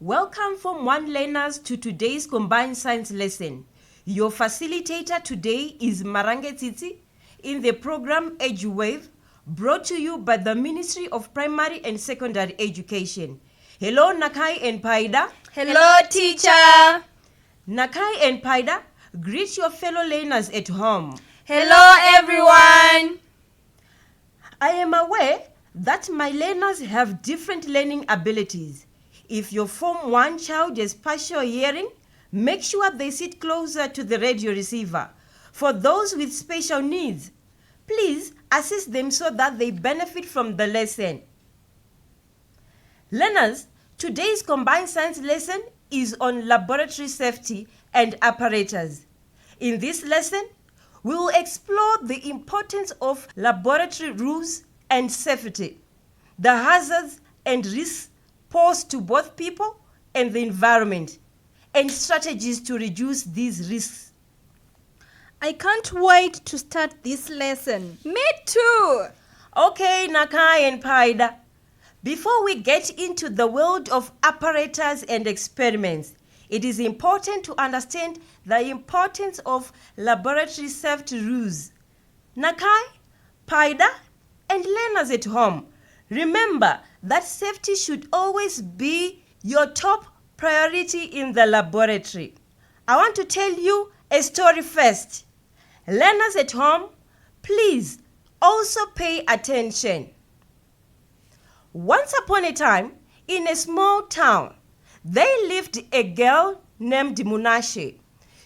Welcome Form 1 learners to today's Combined Science lesson. Your facilitator today is Marange Tsitsi in the program EduWave, brought to you by the Ministry of Primary and Secondary Education. Hello Nakai and Paida. Hello teacher. Nakai and Paida, greet your fellow learners at home. Hello everyone. I am aware that my learners have different learning abilities. If your Form 1 child has partial hearing, make sure they sit closer to the radio receiver. For those with special needs, please assist them so that they benefit from the lesson. Learners, today's Combined Science lesson is on laboratory safety and apparatus. In this lesson, we will explore the importance of laboratory rules and safety, the hazards and risks posed to both people and the environment, and strategies to reduce these risks. I can't wait to start this lesson. Me too. Okay, Nakai and Paida. Before we get into the world of apparatus and experiments, it is important to understand the importance of laboratory safety rules. Nakai, Paida, and learners at home, remember that safety should always be your top priority in the laboratory. I want to tell you a story first. Learners at home, please also pay attention. Once upon a time, in a small town, there lived a girl named Munashe.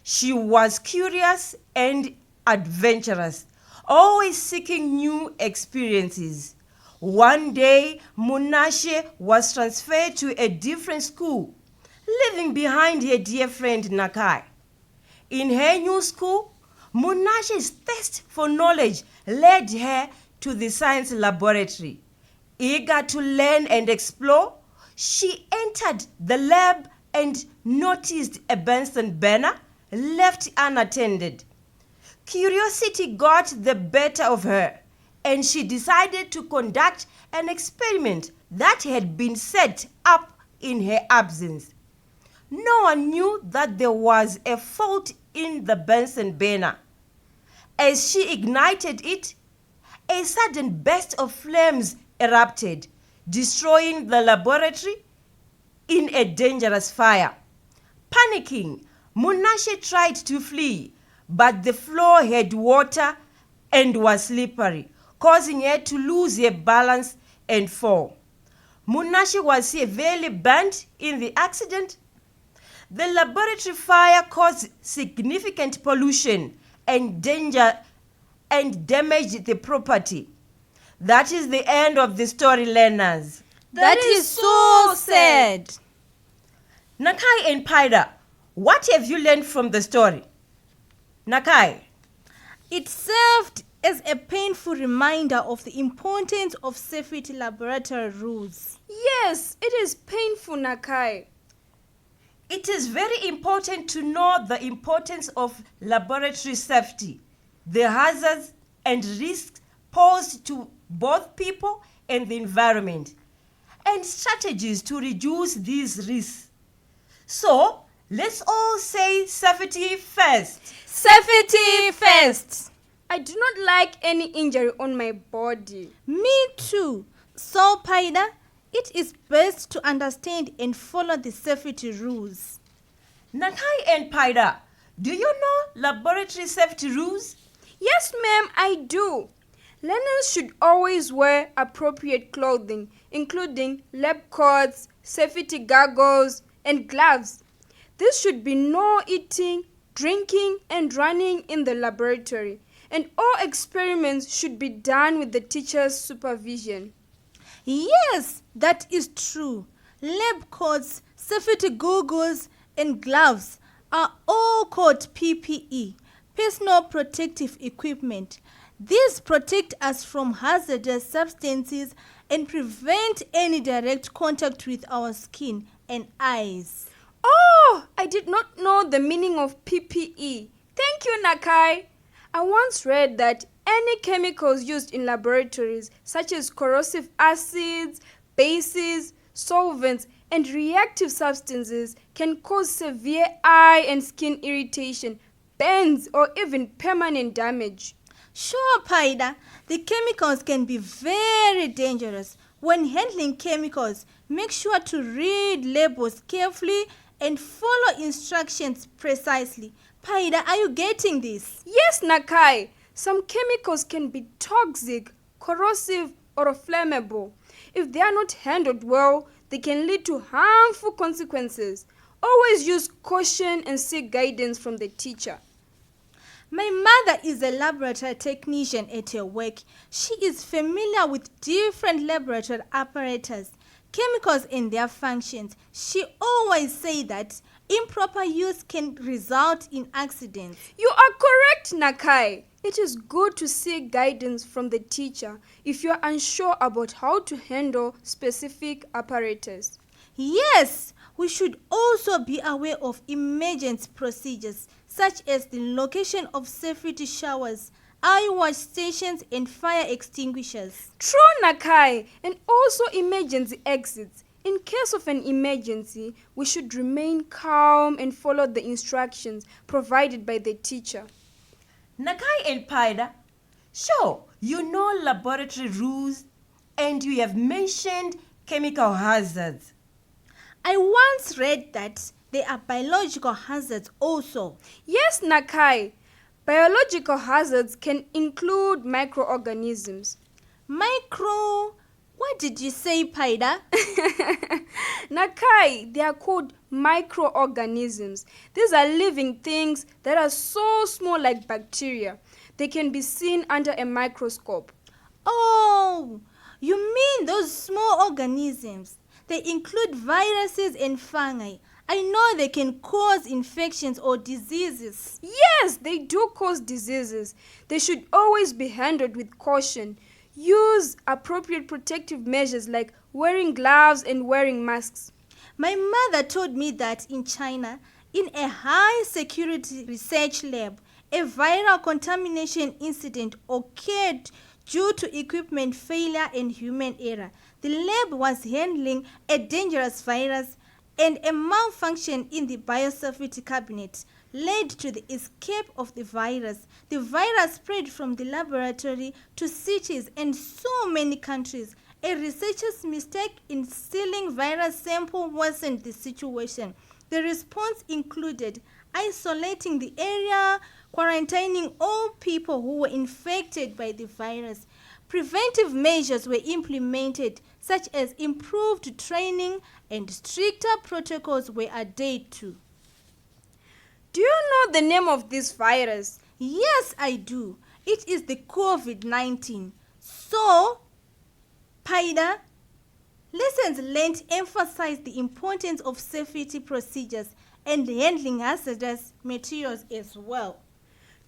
She was curious and adventurous, always seeking new experiences. One day, Munashe was transferred to a different school, leaving behind her dear friend Nakai. In her new school, Munashe's thirst for knowledge led her to the science laboratory. Eager to learn and explore, she entered the lab and noticed a Bunsen burner left unattended. Curiosity got the better of her, and she decided to conduct an experiment that had been set up in her absence. No one knew that there was a fault in the Bunsen burner. As she ignited it, a sudden burst of flames erupted, destroying the laboratory in a dangerous fire. Panicking, Munashe tried to flee, but the floor had water and was slippery, causing her to lose her balance and fall. Munashe was severely burnt in the accident. The laboratory fire caused significant pollution and danger and damaged the property. That is the end of the story, learners. That is so sad. Nakai and Paida, what have you learned from the story? Nakai. It served as a painful reminder of the importance of safety laboratory rules. Yes, it is painful, Nakai. It is very important to know the importance of laboratory safety, the hazards and risks posed to both people and the environment, and strategies to reduce these risks. So, let's all say safety first. Safety first. I do not like any injury on my body. Me too. So, Paida, it is best to understand and follow the safety rules. Nakai and Paida, do you know laboratory safety rules? Yes, ma'am, I do. Learners should always wear appropriate clothing, including lab coats, safety goggles, and gloves. There should be no eating, drinking, and running in the laboratory, and all experiments should be done with the teacher's supervision. Yes, that is true. Lab coats, safety goggles, and gloves are all called PPE, personal protective equipment. These protect us from hazardous substances and prevent any direct contact with our skin and eyes. Oh, I did not know the meaning of PPE. Thank you, Nakai. I once read that any chemicals used in laboratories, such as corrosive acids, bases, solvents, and reactive substances can cause severe eye and skin irritation, burns, or even permanent damage. Sure, Paida, the chemicals can be very dangerous. When handling chemicals, make sure to read labels carefully and follow instructions precisely. Paida, are you getting this? Yes, Nakai, some chemicals can be toxic, corrosive, or flammable. If they are not handled well, they can lead to harmful consequences. Always use caution and seek guidance from the teacher. My mother is a laboratory technician at her work. She is familiar with different laboratory apparatus, chemicals and their functions. She always says that improper use can result in accidents. You are correct, Nakai. It is good to seek guidance from the teacher if you are unsure about how to handle specific apparatus. Yes, we should also be aware of emergency procedures such as the location of safety showers, eye wash stations and fire extinguishers. True, Nakai, and also emergency exits. In case of an emergency, we should remain calm and follow the instructions provided by the teacher. Nakai and Paida, sure, you know laboratory rules and you have mentioned chemical hazards. I once read that there are biological hazards also. Yes, Nakai. Biological hazards can include microorganisms. What did you say, Paida? Nakai, they are called microorganisms. These are living things that are so small like bacteria. They can be seen under a microscope. Oh, you mean those small organisms? They include viruses and fungi. I know they can cause infections or diseases. Yes, they do cause diseases. They should always be handled with caution. Use appropriate protective measures like wearing gloves and wearing masks. My mother told me that in China, in a high security research lab, a viral contamination incident occurred due to equipment failure and human error. The lab was handling a dangerous virus, and a malfunction in the biosafety cabinet led to the escape of the virus. The virus spread from the laboratory to cities and so many countries. A researcher's mistake in stealing virus sample worsened the situation. The response included isolating the area, quarantining all people who were infected by the virus. Preventive measures were implemented, such as improved training and stricter protocols were adhered to. Do you know the name of this virus? Yes, I do. It is the COVID-19. So, Paida, lessons learned emphasize the importance of safety procedures and handling hazardous materials as well.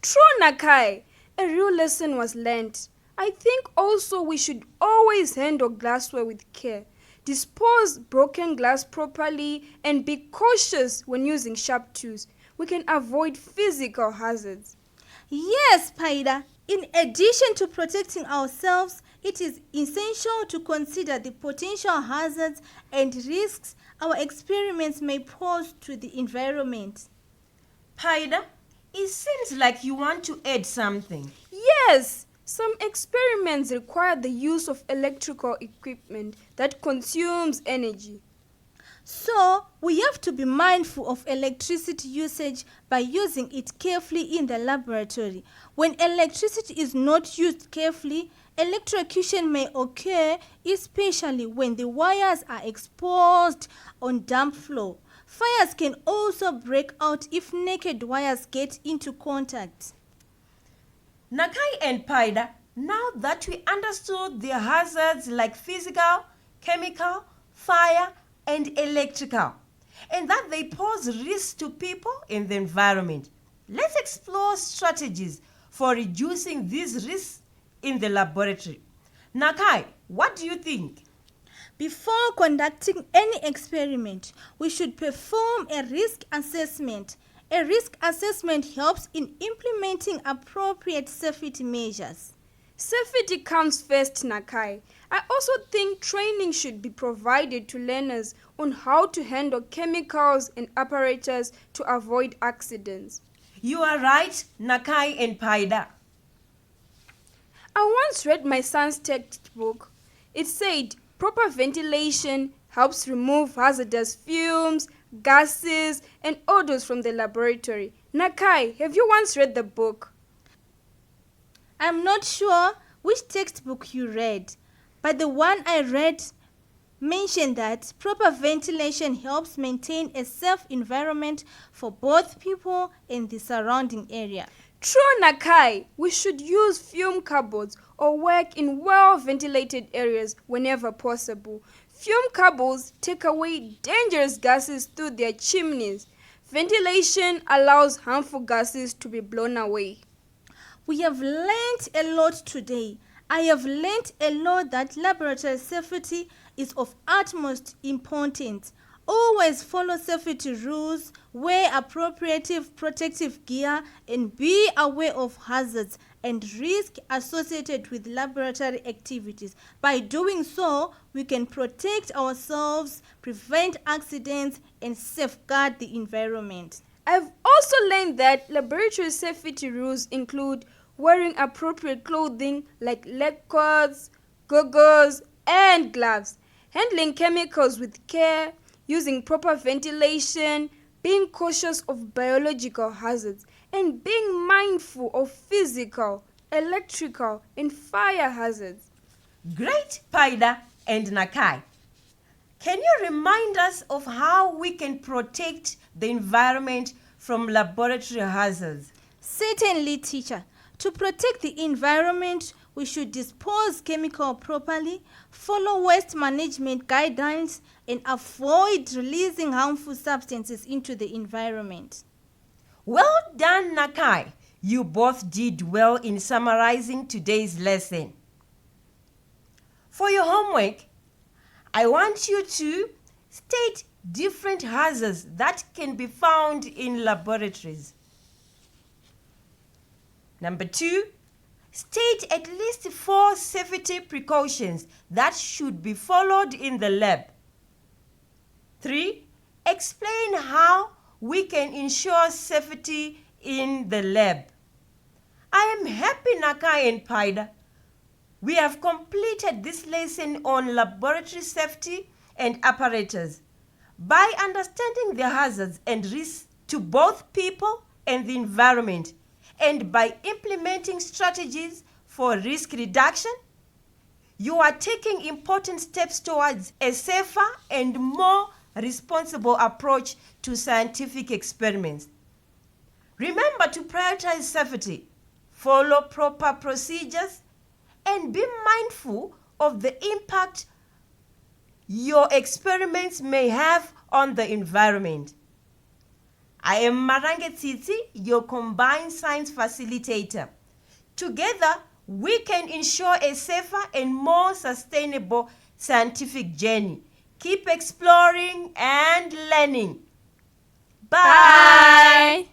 True, Nakai. A real lesson was learned. I think also we should always handle glassware with care. Dispose broken glass properly and be cautious when using sharp tools. We can avoid physical hazards. Yes, Paida. In addition to protecting ourselves, it is essential to consider the potential hazards and risks our experiments may pose to the environment. Paida, it seems like you want to add something. Yes, some experiments require the use of electrical equipment that consumes energy. So, we have to be mindful of electricity usage by using it carefully in the laboratory. When electricity is not used carefully, electrocution may occur, especially when the wires are exposed on damp floor. Fires can also break out if naked wires get into contact. Nakai and Paida, now that we understood the hazards like physical, chemical, fire, and electrical, and that they pose risks to people and the environment, let's explore strategies for reducing these risks in the laboratory. Nakai, what do you think? Before conducting any experiment, we should perform a risk assessment. A risk assessment helps in implementing appropriate safety measures. Safety comes first, Nakai. I also think training should be provided to learners on how to handle chemicals and apparatus to avoid accidents. You are right, Nakai and Paida. I once read my son's textbook. It said proper ventilation helps remove hazardous fumes, gases, and odors from the laboratory. Nakai, have you once read the book? I'm not sure which textbook you read, but the one I read mentioned that proper ventilation helps maintain a safe environment for both people and the surrounding area. True, Nakai. We should use fume cupboards or work in well-ventilated areas whenever possible. Fume cupboards take away dangerous gases through their chimneys. Ventilation allows harmful gases to be blown away. We have learned a lot today. I have learned a lot that laboratory safety is of utmost importance. Always follow safety rules, wear appropriate protective gear, and be aware of hazards and risks associated with laboratory activities. By doing so, we can protect ourselves, prevent accidents, and safeguard the environment. I've also learned that laboratory safety rules include wearing appropriate clothing like lab coats, goggles, and gloves, handling chemicals with care, using proper ventilation, being cautious of biological hazards, and being mindful of physical, electrical, and fire hazards. Great, Paida and Nakai. Can you remind us of how we can protect the environment from laboratory hazards? Certainly, teacher. To protect the environment, we should dispose chemical properly, follow waste management guidelines, and avoid releasing harmful substances into the environment. Well done, Nakai. You both did well in summarizing today's lesson. For your homework, I want you to state different hazards that can be found in laboratories. Number 2, state at least 4 safety precautions that should be followed in the lab. 3, explain how we can ensure safety in the lab. I am happy, Nakai and Paida. We have completed this lesson on laboratory safety and apparatus. By understanding the hazards and risks to both people and the environment, and by implementing strategies for risk reduction, you are taking important steps towards a safer and more responsible approach to scientific experiments. Remember to prioritize safety, follow proper procedures, and be mindful of the impact your experiments may have on the environment. I am Marange Tsitsi, your combined science facilitator. Together, we can ensure a safer and more sustainable scientific journey. Keep exploring and learning. Bye. Bye.